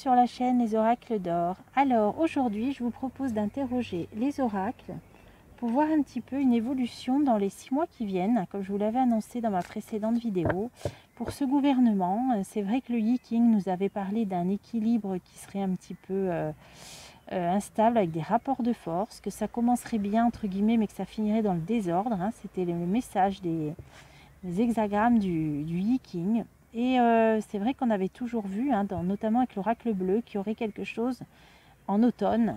sur la chaîne Les Oracles d'Or. Alors aujourd'hui je vous propose d'interroger les oracles pour voir un petit peu une évolution dans les 6 mois qui viennent, comme je vous l'avais annoncé dans ma précédente vidéo. Pour ce gouvernement, c'est vrai que le Yi King nous avait parlé d'un équilibre qui serait un petit peu instable avec des rapports de force, que ça commencerait bien entre guillemets mais que ça finirait dans le désordre, hein. C'était le message des hexagrammes du Yi King. Et c'est vrai qu'on avait toujours vu, hein, notamment avec l'oracle bleu, qu'il y aurait quelque chose en automne.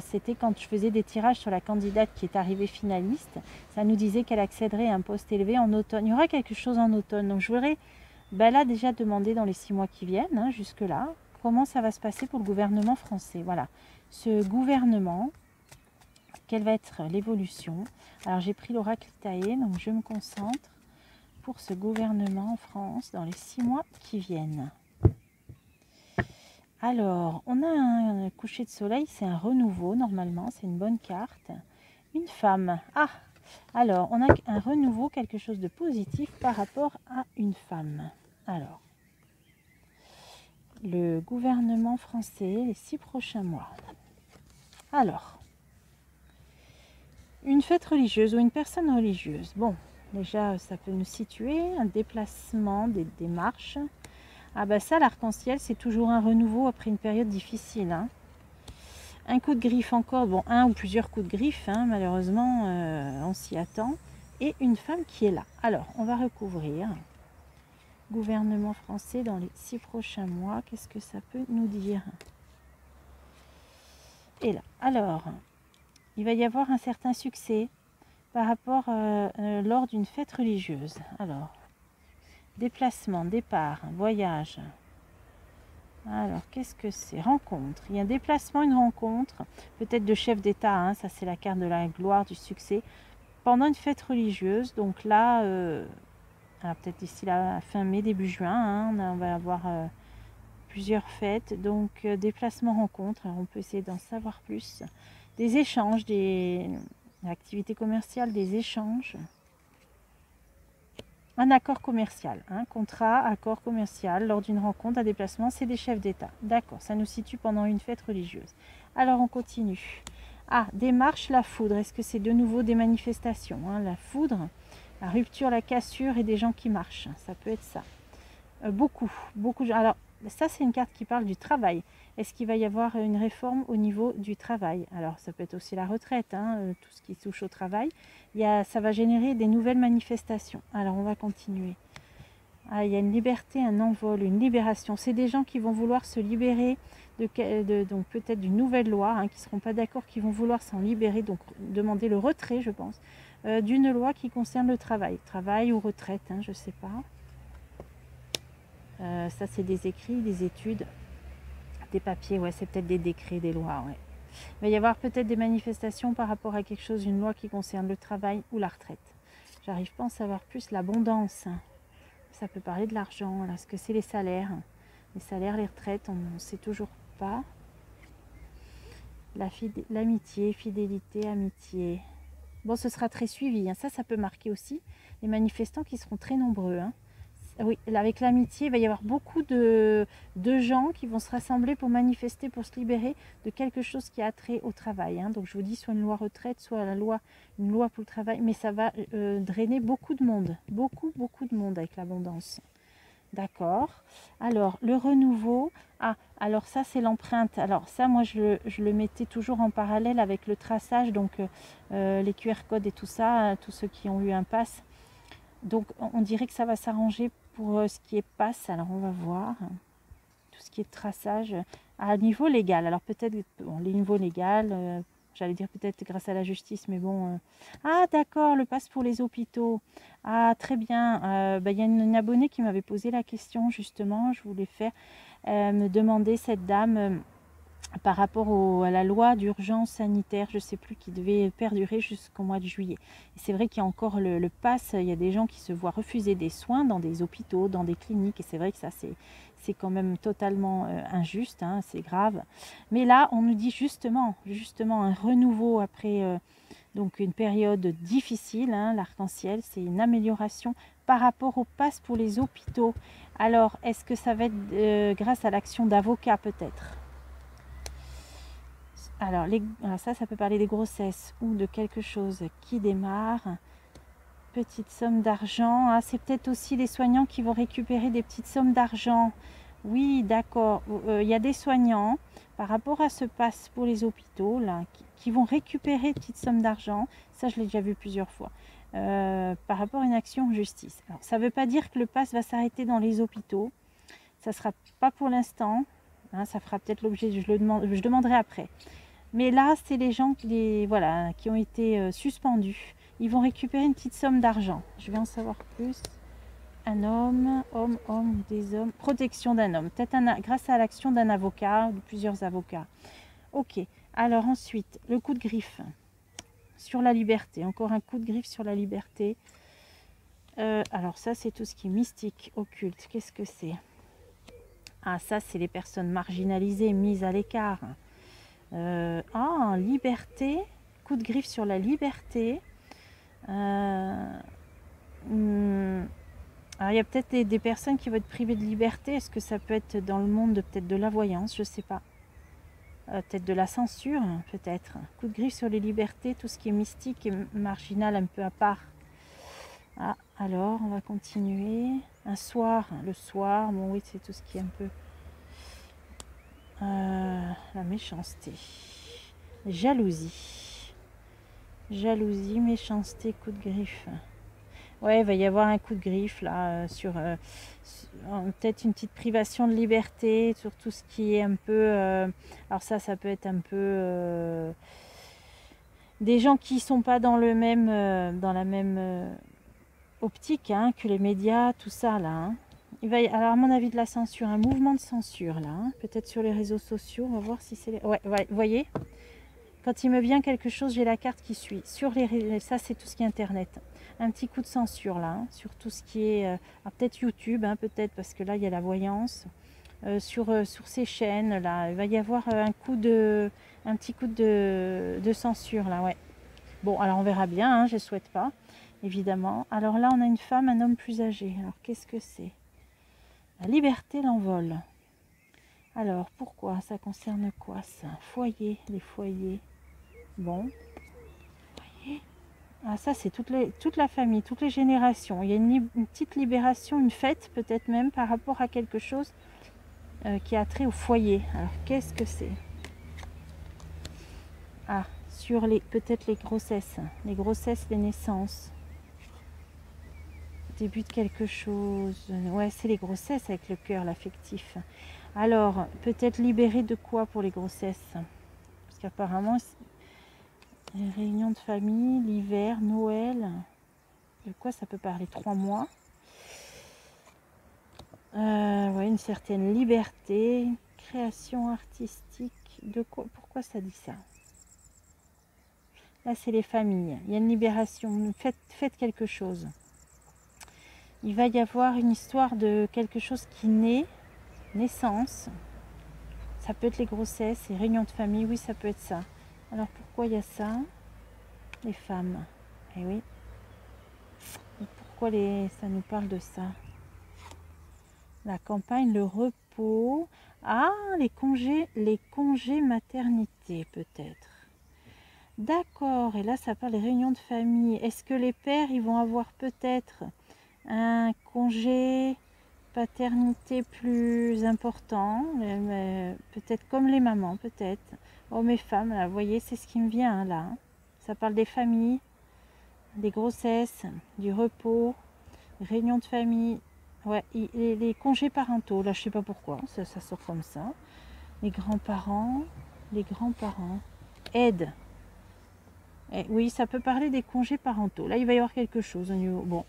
C'était quand je faisais des tirages sur la candidate qui est arrivée finaliste. Ça nous disait qu'elle accéderait à un poste élevé en automne. Il y aura quelque chose en automne. Donc je voudrais là déjà demander dans les 6 mois qui viennent, hein, jusque-là, comment ça va se passer pour le gouvernement français. Voilà, ce gouvernement, quelle va être l'évolution. Alors j'ai pris l'oracle Taé, donc je me concentre pour ce gouvernement en France dans les 6 mois qui viennent. Alors, on a un coucher de soleil, c'est un renouveau normalement, c'est une bonne carte. Une femme. Ah, alors, on a un renouveau, quelque chose de positif par rapport à une femme. Alors, le gouvernement français, les 6 prochains mois. Alors, une fête religieuse ou une personne religieuse. Bon, déjà, ça peut nous situer, un déplacement, des démarches. Ah bah ça, l'arc-en-ciel, c'est toujours un renouveau après une période difficile, hein. Un coup de griffe encore, bon, un ou plusieurs coups de griffe, hein, malheureusement, on s'y attend. Et une femme qui est là. Alors, on va recouvrir. Gouvernement français dans les 6 prochains mois, qu'est-ce que ça peut nous dire? Et là, alors, il va y avoir un certain succès par rapport lors d'une fête religieuse. Alors, déplacement, départ, voyage. Alors, qu'est-ce que c'est? Rencontre. Il y a un déplacement, une rencontre, peut-être de chef d'État, hein, ça c'est la carte de la gloire, du succès, pendant une fête religieuse. Donc là, peut-être d'ici la fin mai, début juin, hein, on va avoir plusieurs fêtes. Donc, déplacement, rencontre. Alors, on peut essayer d'en savoir plus. Des échanges, des activités commerciales, des échanges. Un accord commercial, un contrat, accord commercial, lors d'une rencontre, un déplacement, c'est des chefs d'État. D'accord, ça nous situe pendant une fête religieuse. Alors, on continue. Ah, démarche, la foudre. Est-ce que c'est de nouveau des manifestations, hein? La foudre, la rupture, la cassure et des gens qui marchent. Ça peut être ça. Beaucoup. Alors, ça, c'est une carte qui parle du travail. Est-ce qu'il va y avoir une réforme au niveau du travail? Alors, ça peut être aussi la retraite, hein, tout ce qui touche au travail. Ça va générer des nouvelles manifestations. Alors, on va continuer. Ah, il y a une liberté, un envol, une libération. C'est des gens qui vont vouloir se libérer donc peut-être d'une nouvelle loi, hein, qui ne seront pas d'accord, qui vont vouloir s'en libérer, donc demander le retrait, je pense, d'une loi qui concerne le travail. Travail ou retraite, hein, je ne sais pas. Ça, c'est des écrits, des études, des papiers. Ouais, c'est peut-être des décrets, des lois. Ouais. Il va y avoir peut-être des manifestations par rapport à quelque chose, une loi qui concerne le travail ou la retraite. J'arrive pas à en savoir plus. L'abondance, ça peut parler de l'argent. Est-ce que c'est les salaires? Les salaires, les retraites, on ne sait toujours pas. L'amitié, fidélité, amitié. Bon, ce sera très suivi, hein. Ça peut marquer aussi les manifestants qui seront très nombreux, hein. Oui, avec l'amitié, il va y avoir beaucoup de gens qui vont se rassembler pour manifester, pour se libérer de quelque chose qui a trait au travail, hein. Donc je vous dis, soit une loi retraite, soit une loi pour le travail, mais ça va drainer beaucoup de monde, beaucoup de monde avec l'abondance. D'accord. Alors, le renouveau. Ah, alors ça, c'est l'empreinte. Alors ça, moi, je le mettais toujours en parallèle avec le traçage, donc les QR codes et tout ça, tous ceux qui ont eu un pass. Donc, on dirait que ça va s'arranger pour ce qui est passe. Alors, on va voir. Tout ce qui est traçage à niveau légal. Alors, peut-être, bon, les niveaux légal, j'allais dire peut-être grâce à la justice, mais bon. Ah, d'accord, le passe pour les hôpitaux. Ah, très bien. Il y a une abonnée qui m'avait posé la question, justement. Je voulais faire me demander, cette dame, par rapport à la loi d'urgence sanitaire, je ne sais plus, qui devait perdurer jusqu'au mois de juillet. Et c'est vrai qu'il y a encore le pass, il y a des gens qui se voient refuser des soins dans des hôpitaux, dans des cliniques, et c'est vrai que ça c'est quand même totalement injuste, hein, c'est grave. Mais là, on nous dit justement un renouveau après Donc une période difficile, hein, l'arc-en-ciel, c'est une amélioration par rapport au pass pour les hôpitaux. Alors, est-ce que ça va être grâce à l'action d'avocat peut-être? Alors, ça peut parler des grossesses ou de quelque chose qui démarre. Petite somme d'argent. Ah, c'est peut-être aussi les soignants qui vont récupérer des petites sommes d'argent. Oui, d'accord. Il y a des soignants, par rapport à ce pass pour les hôpitaux, là, qui vont récupérer une petite somme d'argent. Ça, je l'ai déjà vu plusieurs fois. Par rapport à une action en justice. Alors, ça ne veut pas dire que le pass va s'arrêter dans les hôpitaux. Ça ne sera pas pour l'instant. Hein, ça fera peut-être l'objet, je demanderai après. Mais là, c'est les gens voilà, qui ont été suspendus. Ils vont récupérer une petite somme d'argent. Je vais en savoir plus. Un homme, des hommes. Protection d'un homme. Peut-être grâce à l'action d'un avocat ou de plusieurs avocats. Ok. Alors ensuite, le coup de griffe sur la liberté. Encore un coup de griffe sur la liberté. Alors ça, c'est tout ce qui est mystique, occulte. Qu'est-ce que c'est? Ah, ça, c'est les personnes marginalisées, mises à l'écart. Liberté. Coup de griffe sur la liberté. Alors, il y a peut-être des personnes qui vont être privées de liberté. Est-ce que ça peut être dans le monde peut-être de la voyance? Je ne sais pas. Peut-être de la censure, peut-être. Coup de griffe sur les libertés, tout ce qui est mystique et marginal, un peu à part. Ah, alors, on va continuer. Un soir, le soir, bon oui, c'est tout ce qui est un peu... la méchanceté. Jalousie. Jalousie, méchanceté, coup de griffe. Ouais, il va y avoir un coup de griffe là sur peut-être une petite privation de liberté sur tout ce qui est un peu. Alors ça peut être un peu des gens qui sont pas dans le même, dans la même optique hein, que les médias, tout ça là. Hein. Alors à mon avis de la censure, un mouvement de censure là, hein, peut-être sur les réseaux sociaux. On va voir si c'est. Ouais, vous voyez. Quand il me vient quelque chose, j'ai la carte qui suit. Sur ça, c'est tout ce qui est Internet. Un petit coup de censure là, hein, sur tout ce qui est... peut-être YouTube, hein, peut-être, parce que là, il y a la voyance. Sur ces chaînes, là, il va y avoir un petit coup de censure, là, ouais. Bon, alors on verra bien, hein, je ne souhaite pas, évidemment. Alors là, on a une femme, un homme plus âgé. Alors, qu'est-ce que c'est? La liberté l'envol. Alors, pourquoi? Ça concerne quoi, ça? Foyer, les foyers. Bon. Ah, ça, c'est toute la famille, toutes les générations. Il y a une petite libération, une fête peut-être même par rapport à quelque chose qui a trait au foyer. Alors, qu'est-ce que c'est? Ah, sur peut-être les grossesses, les naissances. Début de quelque chose. Ouais, c'est les grossesses avec le cœur, l'affectif. Alors, peut-être libéré de quoi pour les grossesses? Parce qu'apparemment... Les réunions de famille, l'hiver, Noël. De quoi ça peut parler? 3 mois. Ouais, une certaine liberté, création artistique. De quoi? Pourquoi ça dit ça? Là, c'est les familles. Il y a une libération. Faites quelque chose. Il va y avoir une histoire de quelque chose qui naît. Naissance. Ça peut être les grossesses, les réunions de famille. Oui, ça peut être ça. Alors, pourquoi il y a ça? Les femmes. Eh oui. Et pourquoi ça nous parle de ça? La campagne, le repos. Ah, les congés maternité peut-être. D'accord, et là ça parle des réunions de famille. Est-ce que les pères ils vont avoir peut-être un congé paternité plus important, peut-être comme les mamans, peut-être. Hommes et femmes, là, vous voyez, c'est ce qui me vient là. Ça parle des familles, des grossesses, du repos, réunions de famille. Ouais, les congés parentaux, là je sais pas pourquoi, ça sort comme ça. Les grands-parents, aide. Oui, ça peut parler des congés parentaux. Là, il va y avoir quelque chose au niveau... Bon,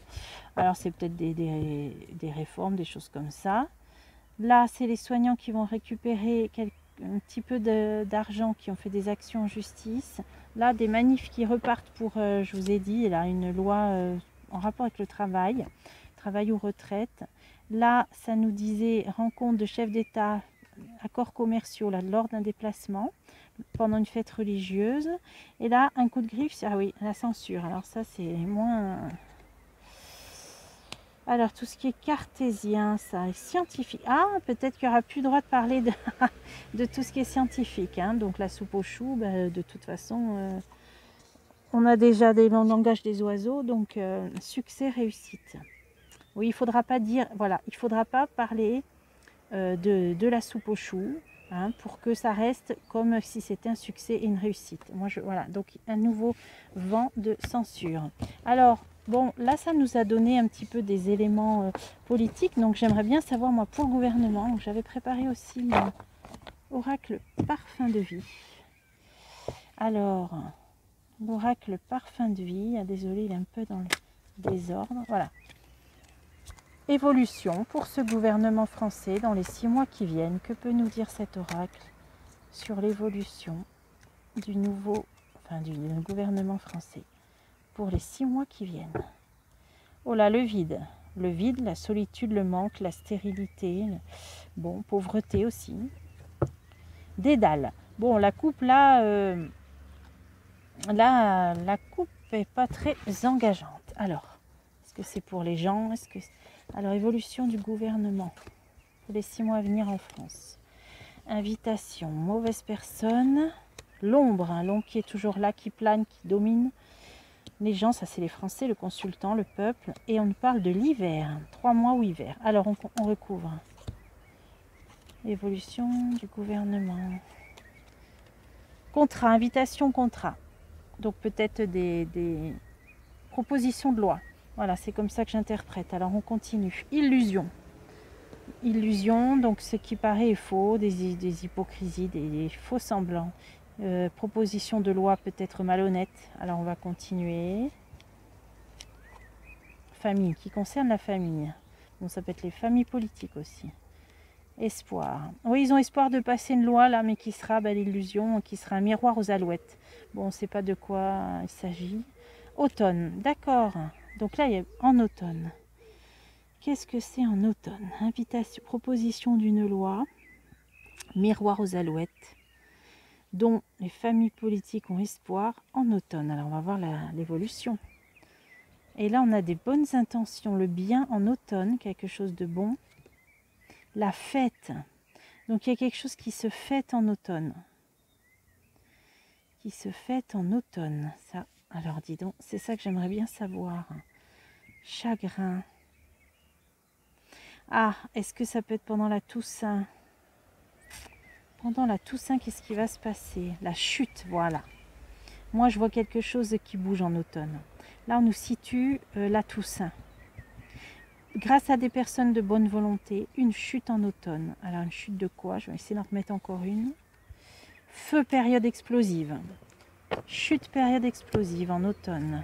alors c'est peut-être des réformes, des choses comme ça. Là, c'est les soignants qui vont récupérer un petit peu d'argent, qui ont fait des actions en justice. Là, des manifs qui repartent pour, je vous ai dit, là, une loi en rapport avec le travail ou retraite. Là, ça nous disait rencontre de chefs d'État, accords commerciaux, là, lors d'un déplacement. pendant une fête religieuse. Et là, un coup de griffe, ah oui, la censure. Alors ça, c'est moins... Alors, tout ce qui est cartésien, ça est scientifique. Ah, peut-être qu'il n'y aura plus le droit de parler de tout ce qui est scientifique. Hein. Donc, la soupe aux choux, bah, de toute façon, on a déjà des langages des oiseaux. Donc, succès, réussite. Oui, il ne faudra pas dire, voilà, il ne faudra pas parler de la soupe aux choux, hein, pour que ça reste comme si c'était un succès et une réussite. Voilà, donc un nouveau vent de censure. Alors, bon, là, ça nous a donné un petit peu des éléments politiques, donc j'aimerais bien savoir, moi, pour le gouvernement, j'avais préparé aussi mon oracle parfum de vie. Alors, l'oracle parfum de vie, ah, désolé, il est un peu dans le désordre, voilà. Évolution pour ce gouvernement français dans les 6 mois qui viennent. Que peut nous dire cet oracle sur l'évolution du gouvernement français pour les 6 mois qui viennent? Oh là, le vide, la solitude, le manque, la stérilité, bon, pauvreté aussi. Dédale. Bon, la coupe là, la coupe est pas très engageante. Alors, est-ce que c'est pour les gens? Alors, évolution du gouvernement pour les 6 mois à venir en France. Invitation, mauvaise personne. L'ombre, hein, l'ombre qui est toujours là, qui plane, qui domine. Les gens, ça c'est les Français, le consultant, le peuple. Et on nous parle de l'hiver, 3 mois ou hiver. Alors, on recouvre. Évolution du gouvernement. Contrat, invitation, contrat. Donc, peut-être des propositions de loi. Voilà, c'est comme ça que j'interprète. Alors, on continue. Illusion. Illusion, donc ce qui paraît est faux, des hypocrisies, des faux semblants. Proposition de loi peut-être malhonnête. Alors, on va continuer. Famille, qui concerne la famille. Bon, ça peut être les familles politiques aussi. Espoir. Oui, ils ont espoir de passer une loi là, mais qui sera l'illusion, qui sera un miroir aux alouettes. Bon, on ne sait pas de quoi il s'agit. Automne, d'accord. Donc là, il y a en automne. Qu'est-ce que c'est en automne? Invitation, proposition d'une loi, miroir aux alouettes, dont les familles politiques ont espoir en automne. Alors, on va voir l'évolution. Et là, on a des bonnes intentions, le bien en automne, quelque chose de bon. La fête. Donc, il y a quelque chose qui se fête en automne. Qui se fête en automne. Ça, alors, dis donc, c'est ça que j'aimerais bien savoir. Chagrin. Ah, est-ce que ça peut être pendant la Toussaint? Pendant la Toussaint, qu'est-ce qui va se passer? La chute, voilà. Moi, je vois quelque chose qui bouge en automne. Là, on nous situe la Toussaint. Grâce à des personnes de bonne volonté, une chute en automne. Alors, une chute de quoi? Je vais essayer d'en remettre encore une. Feu, période explosive. Chute, période explosive en automne.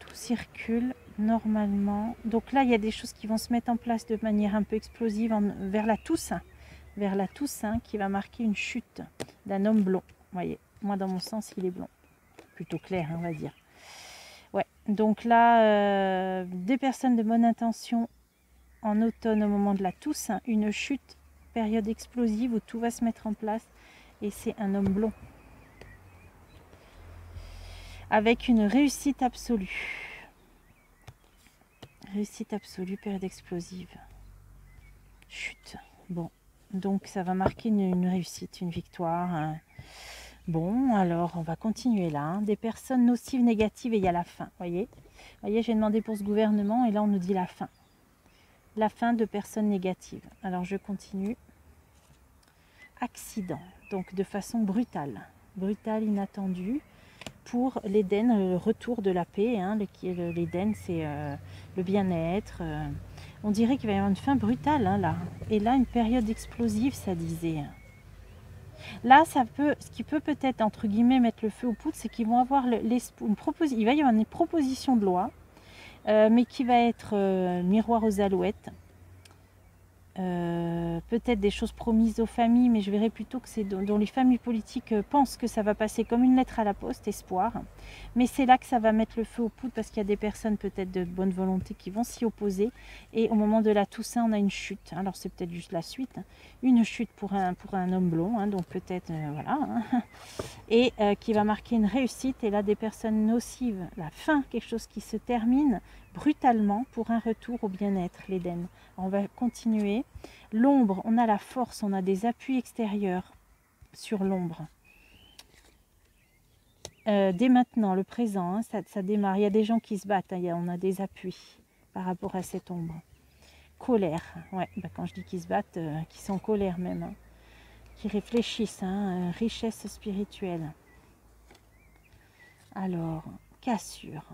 Tout circule normalement. Donc là, il y a des choses qui vont se mettre en place de manière un peu explosive vers la Toussaint. Vers la Toussaint qui va marquer une chute d'un homme blond. Vous voyez, moi, dans mon sens, il est blond. Plutôt clair, on va dire. Ouais, donc là, des personnes de bonne intention en automne au moment de la Toussaint, une chute, période explosive où tout va se mettre en place et c'est un homme blond. Avec une réussite absolue. Réussite absolue, période explosive. Chute. Bon, donc ça va marquer une réussite, une victoire. Hein. Bon, alors on va continuer là. Hein. Des personnes nocives, négatives et il y a la fin. Voyez, j'ai demandé pour ce gouvernement et là on nous dit la fin. La fin de personnes négatives. Alors je continue. Accident, donc de façon brutale. Brutale, inattendue. Pour l'Éden, le retour de la paix. Hein, L'Éden, c'est le bien-être. On dirait qu'il va y avoir une fin brutale hein, là. Et là, une période explosive, ça disait. Là, ce qui peut peut-être, entre guillemets, mettre le feu aux poudres, c'est qu'ils vont avoir il va y avoir une proposition de loi, mais qui va être miroir aux alouettes. peut-être des choses promises aux familles, mais je verrais plutôt que c'est dont les familles politiques pensent que ça va passer comme une lettre à la poste, espoir. Mais c'est là que ça va mettre le feu aux poudres, parce qu'il y a des personnes peut-être de bonne volonté qui vont s'y opposer. Et au moment de la Toussaint, on a une chute. Alors c'est peut-être juste la suite, hein. Une chute pour un homme blond, hein, donc peut-être, voilà. Hein. Et qui va marquer une réussite. Et là, des personnes nocives, la fin, quelque chose qui se termine brutalement pour un retour au bien-être, l'Éden. On va continuer. L'ombre, on a la force, on a des appuis extérieurs sur l'ombre. Dès maintenant, le présent, hein, ça démarre. Il y a des gens qui se battent, hein, on a des appuis par rapport à cette ombre. Colère, ouais, bah quand je dis qu'ils se battent, qu'ils sont en colère même, hein, qui réfléchissent, hein, richesse spirituelle. Alors, cassure.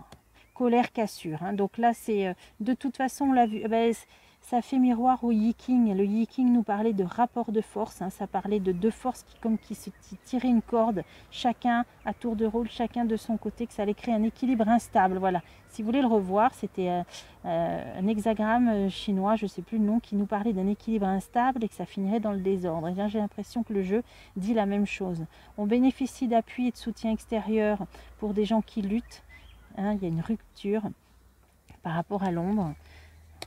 Colère, cassure. Hein. Donc là, c'est de toute façon, on l'a vu. Ben, ça fait miroir au Yi-King. Le Yi-King nous parlait de rapport de force. Hein. Ça parlait de deux forces qui se tiraient une corde, chacun à tour de rôle, chacun de son côté, que ça allait créer un équilibre instable. Voilà. Si vous voulez le revoir, c'était un hexagramme chinois, je ne sais plus le nom, qui nous parlait d'un équilibre instable et que ça finirait dans le désordre. Et bien, j'ai l'impression que le jeu dit la même chose. On bénéficie d'appui et de soutien extérieur pour des gens qui luttent. Hein, il y a une rupture par rapport à l'ombre.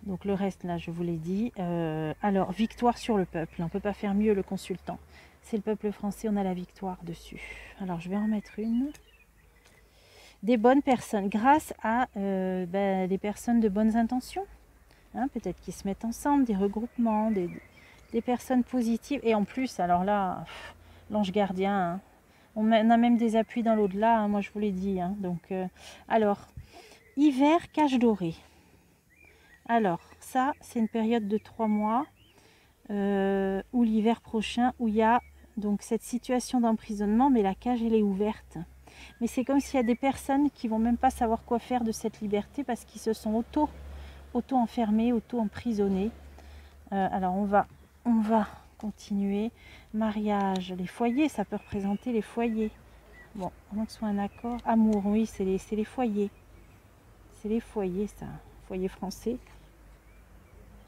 Donc le reste, là, je vous l'ai dit. Alors, victoire sur le peuple. On ne peut pas faire mieux, le consultant. C'est le peuple français, on a la victoire dessus. Alors, je vais en mettre une. Des bonnes personnes, grâce à des personnes de bonnes intentions. Hein, peut-être qu'ils se mettent ensemble, des regroupements, des personnes positives. Et en plus, alors là, l'ange gardien, hein, on a même des appuis dans l'au-delà, hein, moi je vous l'ai dit. Hein, donc, alors, hiver, cage dorée. Alors, ça, c'est une période de 3 mois, ou l'hiver prochain, où il y a donc cette situation d'emprisonnement, mais la cage, elle est ouverte. Mais c'est comme s'il y a des personnes qui vont même pas savoir quoi faire de cette liberté, parce qu'ils se sont auto-enfermés, auto-emprisonnés. Alors, on va continuer. Mariage, les foyers, ça peut représenter les foyers. Bon, à moins que ce soit un accord. Amour, oui, c'est les foyers. C'est les foyers, ça. Foyer français.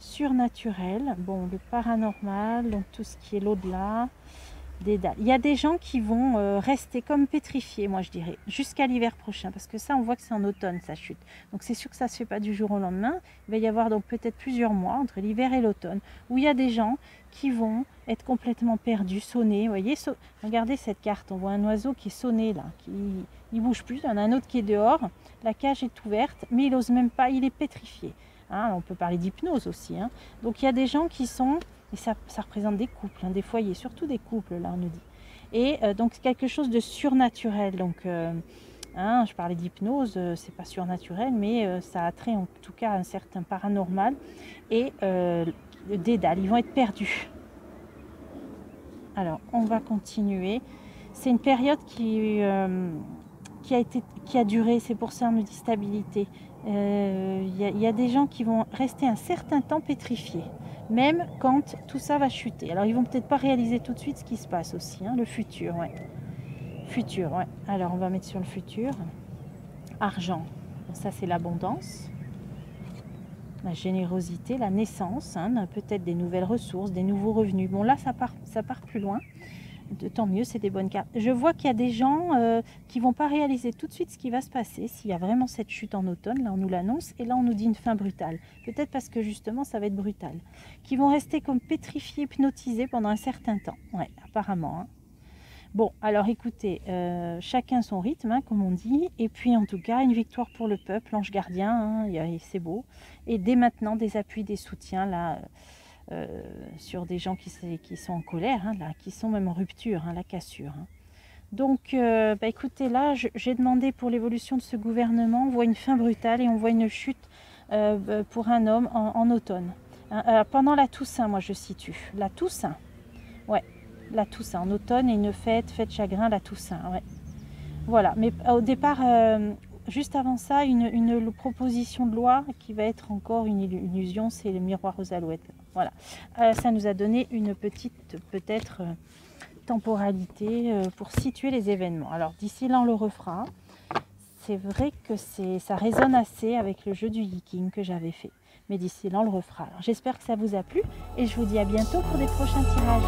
Surnaturel, bon, le paranormal, donc tout ce qui est l'au-delà, des dalles. Il y a des gens qui vont rester comme pétrifiés, moi je dirais, jusqu'à l'hiver prochain, parce que ça, on voit que c'est en automne, ça chute. Donc c'est sûr que ça ne se fait pas du jour au lendemain. Il va y avoir donc peut-être plusieurs mois entre l'hiver et l'automne, où il y a des gens qui vont être complètement perdus, sonnés. Vous voyez, regardez cette carte, on voit un oiseau qui est sonné là, qui ne bouge plus. Il y en a un autre qui est dehors, la cage est ouverte, mais il n'ose même pas, il est pétrifié. Hein, on peut parler d'hypnose aussi. Hein. Donc il y a des gens qui sont, et ça représente des couples, hein, des foyers, surtout des couples, là on nous dit. Et donc quelque chose de surnaturel. Donc hein, je parlais d'hypnose, c'est pas surnaturel, mais ça a trait en tout cas à un certain paranormal. Et des dalles, ils vont être perdus. Alors on va continuer. C'est une période qui a duré, c'est pour ça on nous dit stabilité. Y a des gens qui vont rester un certain temps pétrifiés, même quand tout ça va chuter. Alors ils vont peut-être pas réaliser tout de suite ce qui se passe aussi, hein, le futur, ouais. Futur, ouais. Alors on va mettre sur le futur. Argent, ça c'est l'abondance, la générosité, la naissance, hein, peut-être des nouvelles ressources, des nouveaux revenus. Bon là ça part plus loin. Tant mieux, c'est des bonnes cartes. Je vois qu'il y a des gens qui ne vont pas réaliser tout de suite ce qui va se passer s'il y a vraiment cette chute en automne. Là, on nous l'annonce et là, on nous dit une fin brutale. Peut-être parce que justement, ça va être brutal. Qui vont rester comme pétrifiés, hypnotisés pendant un certain temps. Ouais, apparemment. Hein. Bon, alors écoutez, chacun son rythme, hein, comme on dit. Et puis, en tout cas, une victoire pour le peuple, l'ange gardien, hein, c'est beau. Et dès maintenant, des appuis, des soutiens, là... sur des gens qui sont en colère, hein, là, qui sont même en rupture, hein, la cassure. Hein. Donc, écoutez, là, j'ai demandé pour l'évolution de ce gouvernement, on voit une fin brutale et on voit une chute pour un homme en automne. Hein, pendant la Toussaint, moi je situe. La Toussaint, ouais, la Toussaint, en automne, et une fête chagrin, la Toussaint, ouais. Voilà, mais au départ... juste avant ça, une proposition de loi qui va être encore une illusion, c'est le miroir aux alouettes. Voilà, ça nous a donné une petite, peut-être, temporalité pour situer les événements. Alors d'ici là, on le refera. c'est vrai que ça résonne assez avec le jeu du Yiking que j'avais fait. Mais d'ici là, on le refera. J'espère que ça vous a plu et je vous dis à bientôt pour des prochains tirages.